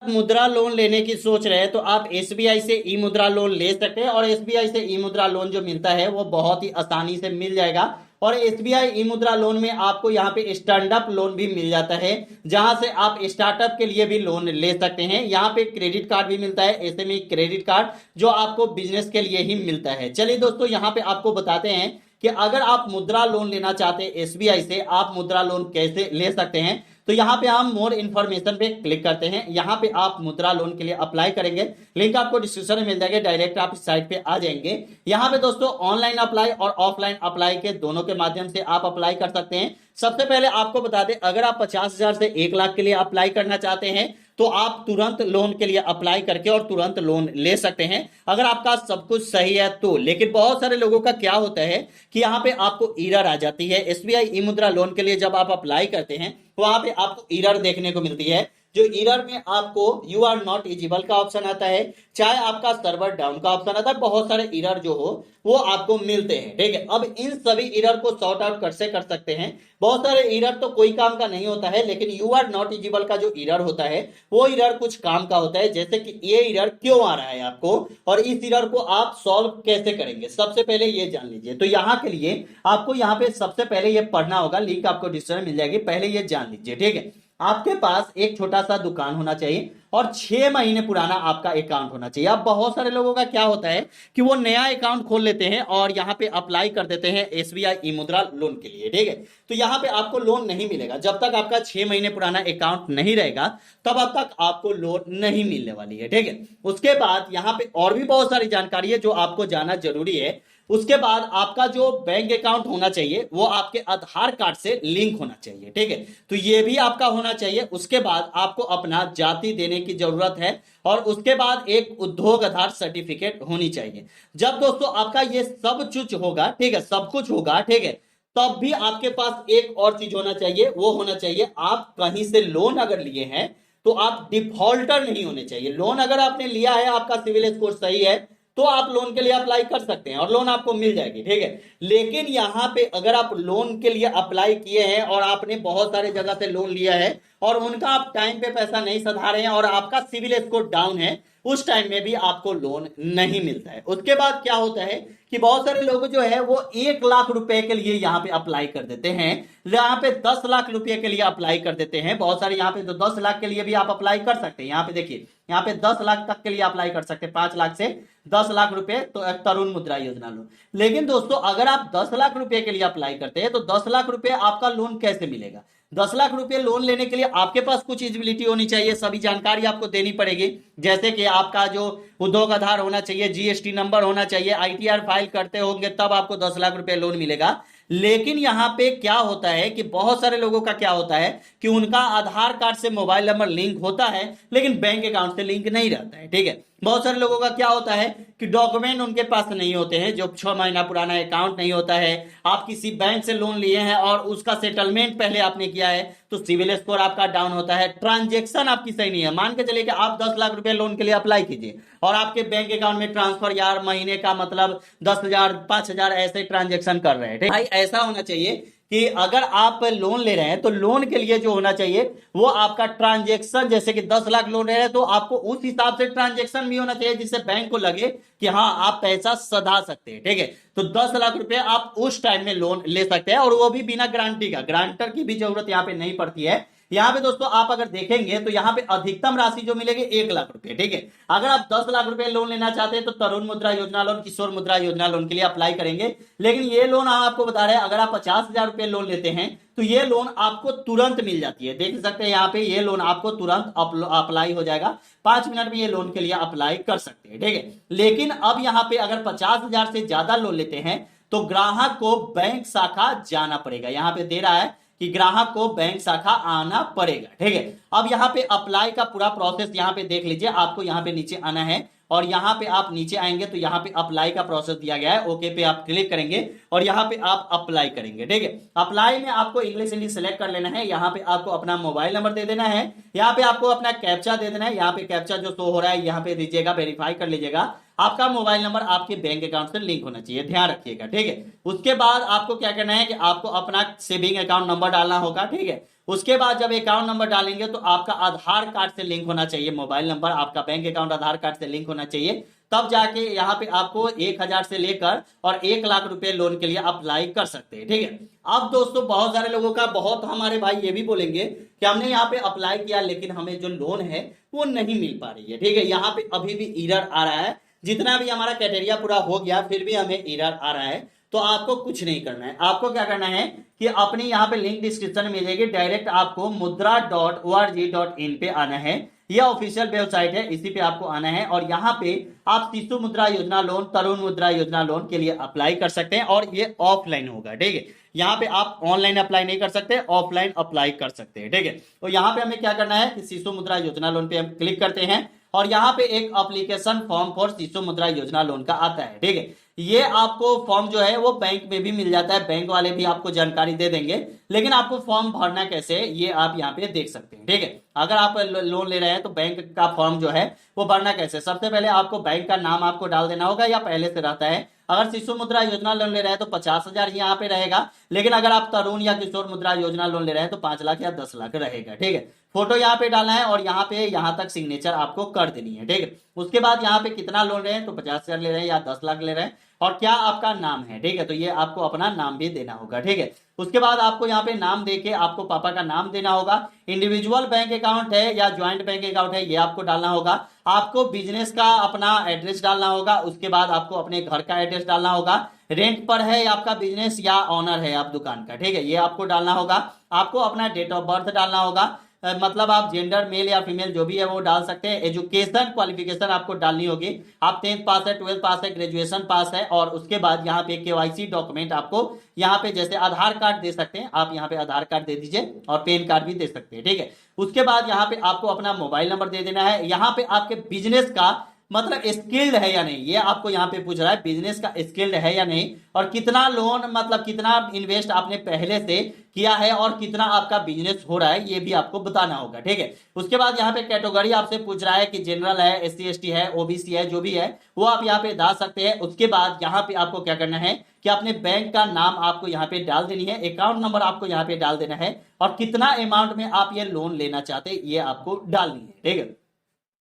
मुद्रा लोन लेने की सोच रहे हैं तो आप एसबीआई से ई मुद्रा लोन ले सकते हैं। और एसबीआई से ई मुद्रा लोन जो मिलता है वो बहुत ही आसानी से मिल जाएगा। और एसबीआई ई मुद्रा लोन में आपको यहाँ पे स्टैंड अप लोन भी मिल जाता है, जहां से आप स्टार्टअप के लिए भी लोन ले सकते हैं। यहाँ पे क्रेडिट कार्ड भी मिलता है, एसएमई क्रेडिट कार्ड, जो आपको बिजनेस के लिए ही मिलता है। चलिए दोस्तों, यहाँ पे आपको बताते हैं कि अगर आप मुद्रा लोन लेना चाहते हैं एसबीआई से, आप मुद्रा लोन कैसे ले सकते हैं। तो यहाँ पे हम मोर इन्फॉर्मेशन पे क्लिक करते हैं। यहाँ पे आप मुद्रा लोन के लिए अप्लाई करेंगे, लिंक आपको डिस्क्रिप्शन में मिल जाएगा, डायरेक्ट आप इस साइट पे आ जाएंगे। यहाँ पे दोस्तों ऑनलाइन अप्लाई और ऑफलाइन अप्लाई के दोनों के माध्यम से आप अप्लाई कर सकते हैं। सबसे पहले आपको बता दें, अगर आप 50,000 से 1 लाख के लिए अप्लाई करना चाहते हैं तो आप तुरंत लोन के लिए अप्लाई करके और तुरंत लोन ले सकते हैं, अगर आपका सब कुछ सही है तो। लेकिन बहुत सारे लोगों का क्या होता है कि यहाँ पे आपको एरर आ जाती है। एसबीआई ई मुद्रा लोन के लिए जब आप अप्लाई करते हैं वहां पे आपको एरर देखने को मिलती है, जो एरर में आपको यू आर नॉट एलिजिबल का ऑप्शन आता है, चाहे आपका सर्वर डाउन का ऑप्शन आता है। बहुत सारे एरर जो हो वो आपको मिलते हैं, ठीक है। अब इन सभी एरर को सॉर्ट आउट कैसे कर सकते हैं। बहुत सारे एरर तो कोई काम का नहीं होता है, लेकिन यू आर नॉट एलिजिबल का जो एरर होता है वो एरर कुछ काम का होता है। जैसे कि ये एरर क्यों आ रहा है आपको और इस एरर को आप सॉल्व कैसे करेंगे, सबसे पहले ये जान लीजिए। तो यहाँ के लिए आपको यहाँ पे सबसे पहले ये पढ़ना होगा, लिंक आपको डिस्क्रिप्शन में मिल जाएगी, पहले ये जान लीजिए, ठीक है। आपके पास एक छोटा सा दुकान होना चाहिए और 6 महीने पुराना आपका अकाउंट होना चाहिए। अब बहुत सारे लोगों का क्या होता है कि वो नया अकाउंट खोल लेते हैं और यहाँ पे अप्लाई कर देते हैं एसबीआई ई मुद्रा लोन के लिए, ठीक है। तो यहाँ पे आपको लोन नहीं मिलेगा जब तक आपका 6 महीने पुराना अकाउंट नहीं रहेगा, तब अब तक आपको लोन नहीं मिलने वाली है, ठीक है। उसके बाद यहाँ पे और भी बहुत सारी जानकारी है जो आपको जानना जरूरी है। उसके बाद आपका जो बैंक अकाउंट होना चाहिए वो आपके आधार कार्ड से लिंक होना चाहिए, ठीक है। तो ये भी आपका होना चाहिए। उसके बाद आपको अपना जाति देने की जरूरत है और उसके बाद एक उद्योग आधार सर्टिफिकेट होनी चाहिए। जब दोस्तों आपका ये सब कुछ होगा, ठीक है, सब कुछ होगा, ठीक है, तब भी आपके पास एक और चीज होना चाहिए, वो होना चाहिए आप कहीं से लोन अगर लिए हैं तो आप डिफॉल्टर नहीं होने चाहिए। लोन अगर आपने लिया है, आपका सिविल स्कोर सही है, तो आप लोन के लिए अप्लाई कर सकते हैं और लोन आपको मिल जाएगी, ठीक है। लेकिन यहां पे अगर आप लोन के लिए अप्लाई किए हैं और आपने बहुत सारे जगह से लोन लिया है और उनका आप टाइम पे पैसा नहीं सधा रहे हैं और आपका सिविल स्कोर डाउन है, उस टाइम में भी आपको लोन नहीं मिलता है। उसके बाद क्या होता है कि बहुत सारे लोग जो है वो 1 लाख रुपए के लिए यहाँ पे अप्लाई कर देते हैं, यहाँ पे 10 लाख रुपए के लिए अप्लाई कर देते हैं। बहुत सारे यहाँ पे तो 10 लाख के लिए भी आप अप्लाई कर सकते हैं। यहाँ पे देखिए, यहाँ पे 10 लाख तक के लिए अप्लाई कर सकते हैं, 5 लाख से 10 लाख रुपए, तो एक तरुण मुद्रा योजना लोन। लेकिन दोस्तों अगर आप 10 लाख रुपए के लिए अप्लाई करते हैं तो 10 लाख रुपए आपका लोन कैसे मिलेगा। 10 लाख रुपए लोन लेने के लिए आपके पास कुछ एलिजिबिलिटी होनी चाहिए, सभी जानकारी आपको देनी पड़ेगी। जैसे कि आपका जो उद्योग आधार होना चाहिए, जीएसटी नंबर होना चाहिए, आईटीआर फाइल करते होंगे तब आपको 10 लाख रुपए लोन मिलेगा। लेकिन यहां पे क्या होता है कि बहुत सारे लोगों का क्या होता है कि उनका आधार कार्ड से मोबाइल नंबर लिंक होता है लेकिन बैंक अकाउंट से लिंक नहीं रहता है, ठीक है। बहुत सारे लोगों का क्या होता है कि डॉक्यूमेंट उनके पास नहीं होते हैं, जो 6 महीना पुराना अकाउंट नहीं होता है, आप किसी बैंक से लोन लिए हैं और उसका सेटलमेंट पहले आपने किया है तो सिविल स्कोर आपका डाउन होता है, ट्रांजेक्शन आपकी सही नहीं है। मान के चलिए कि आप 10 लाख रुपए लोन के लिए अप्लाई कीजिए और आपके बैंक अकाउंट में ट्रांसफर यार महीने का मतलब 10,000 5,000 ऐसे ट्रांजेक्शन कर रहे हैं। भाई ऐसा होना चाहिए कि अगर आप लोन ले रहे हैं तो लोन के लिए जो होना चाहिए वो आपका ट्रांजेक्शन, जैसे कि 10 लाख लोन ले रहे हैं तो आपको उस हिसाब से ट्रांजेक्शन भी होना चाहिए जिससे बैंक को लगे कि हाँ आप पैसा सधा सकते हैं, ठीक है। तो 10 लाख रुपए आप उस टाइम में लोन ले सकते हैं और वो भी बिना गारंटी का, गारंटर की भी जरूरत यहाँ पे नहीं पड़ती है। यहाँ पे दोस्तों आप अगर देखेंगे तो यहाँ पे अधिकतम राशि जो मिलेगी 1 लाख रुपए, ठीक है। अगर आप 10 लाख रुपए लोन लेना चाहते हैं तो तरुण मुद्रा योजना लोन, किशोर मुद्रा योजना लोन के लिए अप्लाई करेंगे। लेकिन ये लोन हम आपको बता रहे हैं, अगर आप 50,000 रुपए लोन लेते हैं तो ये लोन आपको तुरंत मिल जाती है। देख सकते हैं यहाँ पे ये लोन आपको तुरंत अप्लाई हो जाएगा, 5 मिनट में ये लोन के लिए अप्लाई कर सकते हैं, ठीक है। लेकिन अब यहाँ पे अगर 50,000 से ज्यादा लोन लेते हैं तो ग्राहक को बैंक शाखा जाना पड़ेगा। यहाँ पे दे रहा है कि ग्राहक को बैंक शाखा आना पड़ेगा, ठीक है। अब यहाँ पे अप्लाई का पूरा प्रोसेस यहाँ पे देख लीजिए, आपको यहाँ पे नीचे आना है और यहाँ पे आप नीचे आएंगे तो यहाँ पे अप्लाई का प्रोसेस दिया गया है, ओके पे आप क्लिक करेंगे और यहाँ पे आप अप्लाई करेंगे, ठीक है। अप्लाई में आपको इंग्लिश हिंदी सेलेक्ट कर लेना है, यहाँ पे आपको अपना मोबाइल नंबर दे देना है, यहाँ पे आपको अपना कैप्चा दे देना है। यहाँ पे कैप्चा जो शो हो रहा है यहाँ पे दीजिएगा, वेरीफाई कर लीजिएगा। आपका मोबाइल नंबर आपके बैंक अकाउंट से लिंक होना चाहिए, ध्यान रखिएगा, ठीक है। उसके बाद आपको क्या करना है कि आपको अपना सेविंग अकाउंट नंबर डालना होगा, ठीक है। उसके बाद जब अकाउंट नंबर डालेंगे तो आपका आधार कार्ड से लिंक होना चाहिए, मोबाइल नंबर आपका बैंक अकाउंट आधार कार्ड से लिंक होना चाहिए, तब जाके यहाँ पे आपको 1,000 से लेकर और 1 लाख रुपए लोन के लिए अप्लाई कर सकते हैं। ठीक है, अब दोस्तों बहुत सारे लोगों का, बहुत हमारे भाई ये भी बोलेंगे कि हमने यहाँ पे अप्लाई किया लेकिन हमें जो लोन है वो नहीं मिल पा रही है। ठीक है, यहाँ पे अभी भी एरर आ रहा है, जितना भी हमारा क्राइटेरिया पूरा हो गया फिर भी हमें एरर आ रहा है। तो आपको कुछ नहीं करना है, आपको क्या करना है कि अपनी यहाँ पे लिंक डिस्क्रिप्शन में मिलेगी, डायरेक्ट आपको mudra.org.in पे आना है, यह ऑफिशियल वेबसाइट है, इसी पे आपको आना है और यहाँ पे आप शिशु मुद्रा योजना लोन, तरुण मुद्रा योजना लोन के लिए अप्लाई कर सकते हैं और ये ऑफलाइन होगा। ठीक है, यहाँ पे आप ऑनलाइन अप्लाई नहीं कर सकते, ऑफलाइन अप्लाई कर सकते हैं। ठीक है, तो यहाँ पे हमें क्या करना है कि शिशु मुद्रा योजना लोन पे हम क्लिक करते हैं और यहाँ पे एक application form for Shishu Mudra योजना लोन का आता है। ठीक है, ये आपको फॉर्म जो है वो बैंक में भी मिल जाता है, बैंक वाले भी आपको जानकारी दे देंगे, लेकिन आपको फॉर्म भरना कैसे ये आप यहाँ पे देख सकते हैं। ठीक है, अगर आप लोन ले रहे हैं तो बैंक का फॉर्म जो है वो भरना कैसे, सबसे पहले आपको बैंक का नाम आपको डाल देना होगा या पहले से रहता है। अगर शिशु मुद्रा योजना लोन ले रहे हैं तो 50,000 यहाँ पे रहेगा, लेकिन अगर आप तरुण या किशोर मुद्रा योजना लोन ले रहे हैं तो 5 लाख या 10 लाख रहेगा। ठीक है, फोटो यहाँ पे डालना है और यहाँ पे यहाँ तक सिग्नेचर आपको कर देनी है। ठीक है, उसके बाद यहाँ पे कितना लोन रहे हैं तो 50,000 ले रहे हैं या 10 लाख ले रहे हैं और क्या आपका नाम है। ठीक है, तो ये आपको अपना नाम भी देना होगा। ठीक है, उसके बाद आपको यहाँ पे नाम देके आपको पापा का नाम देना होगा, इंडिविजुअल बैंक अकाउंट है या ज्वाइंट बैंक अकाउंट है ये आपको डालना होगा, आपको बिजनेस का अपना एड्रेस डालना होगा, उसके बाद आपको अपने घर का एड्रेस डालना होगा, रेंट पर है आपका बिजनेस या ऑनर है आप दुकान का। ठीक है, ये आपको डालना होगा, आपको अपना डेट ऑफ बर्थ डालना होगा, मतलब आप जेंडर मेल या फीमेल जो भी है वो डाल सकते हैं, एजुकेशन क्वालिफिकेशन आपको डालनी होगी, आप 10th पास है, 12th पास है, ग्रेजुएशन पास है और उसके बाद यहाँ पे केवाईसी डॉक्यूमेंट आपको यहाँ पे जैसे आधार कार्ड दे सकते हैं, आप यहाँ पे आधार कार्ड दे दीजिए और पैन कार्ड भी दे सकते हैं। ठीक है, उसके बाद यहाँ पे आपको अपना मोबाइल नंबर दे देना है, यहाँ पे आपके बिजनेस का मतलब स्किल्ड है या नहीं, ये आपको यहाँ पे पूछ रहा है बिजनेस का स्किल्ड है या नहीं, और कितना लोन मतलब कितना इन्वेस्ट आपने पहले से किया है और कितना आपका बिजनेस हो रहा है ये भी आपको बताना होगा। ठीक है, उसके बाद यहाँ पे कैटेगरी आपसे पूछ रहा है कि जनरल है, SC ST है, OBC है, जो भी है वो आप यहाँ पे डाल सकते हैं। उसके बाद यहाँ पे आपको क्या करना है कि अपने बैंक का नाम आपको यहाँ पे डाल देनी है, अकाउंट नंबर आपको यहाँ पे डाल देना है और कितना अमाउंट में आप ये लोन लेना चाहते हैं ये आपको डालनी है। ठीक है,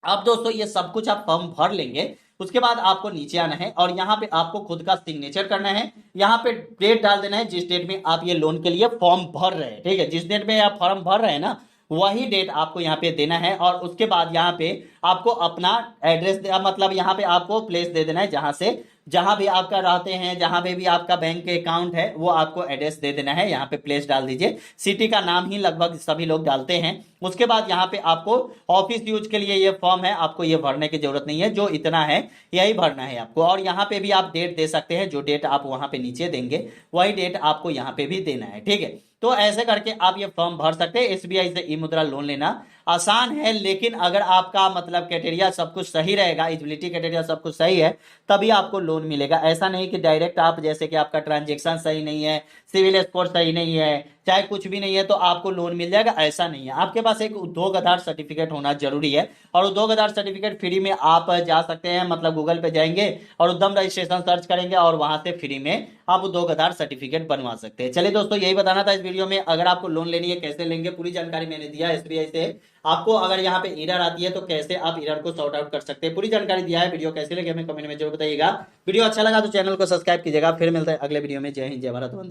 अब दोस्तों ये सब कुछ आप फॉर्म भर लेंगे, उसके बाद आपको नीचे आना है और यहाँ पे आपको खुद का सिग्नेचर करना है, यहाँ पे डेट डाल देना है जिस डेट में आप ये लोन के लिए फॉर्म भर रहे हैं। ठीक है, जिस डेट में आप फॉर्म भर रहे हैं ना वही डेट आपको यहाँ पे देना है और उसके बाद यहाँ पे आपको अपना एड्रेस मतलब यहाँ पे आपको प्लेस दे देना है, जहां भी आपका रहते हैं, जहां पे भी आपका बैंक के अकाउंट है वो आपको एड्रेस दे देना है, यहाँ पे प्लेस डाल दीजिए, सिटी का नाम ही लगभग सभी लोग डालते हैं। उसके बाद यहाँ पे आपको ऑफिस यूज के लिए ये फॉर्म है, आपको ये भरने की जरूरत नहीं है, जो इतना है यही भरना है आपको और यहाँ पे भी आप डेट दे सकते हैं, जो डेट आप वहां पे नीचे देंगे वही डेट आपको यहाँ पे भी देना है। ठीक है, तो ऐसे करके आप ये फॉर्म भर सकते हैं। SBI से ई मुद्रा लोन लेना आसान है, लेकिन अगर आपका मतलब क्राइटेरिया सब कुछ सही रहेगा, एलिजिबिलिटी क्राइटेरिया सब कुछ सही है तभी आपको लोन मिलेगा। ऐसा नहीं कि डायरेक्ट आप जैसे कि आपका ट्रांजेक्शन सही नहीं है, सिविल स्कोर सही नहीं है, चाहे कुछ भी नहीं है तो आपको लोन मिल जाएगा, ऐसा नहीं है। आपके पास एक उद्योग आधार सर्टिफिकेट होना जरूरी है और उद्योग आधार सर्टिफिकेट फ्री में आप जा सकते हैं, मतलब गूगल पे जाएंगे और उद्यम रजिस्ट्रेशन सर्च करेंगे और वहां से फ्री में आप उद्योग आधार सर्टिफिकेट बनवा सकते हैं। चलिए दोस्तों यही बताना था इस वीडियो में। अगर आपको लोन लेनी है कैसे लेंगे पूरी जानकारी मैंने दिया है SBI से। आपको अगर यहाँ पे एरर आती है तो कैसे आप एरर को सॉर्ट आउट कर सकते हैं पूरी जानकारी दिया है। वीडियो कैसे लगे हमें कमेंट में जरूर बताइएगा। वीडियो अच्छा लगा तो चैनल को सब्सक्राइब कीजिएगा। फिर मिलते हैं अगले वीडियो में। जय हिंद, जय भारत।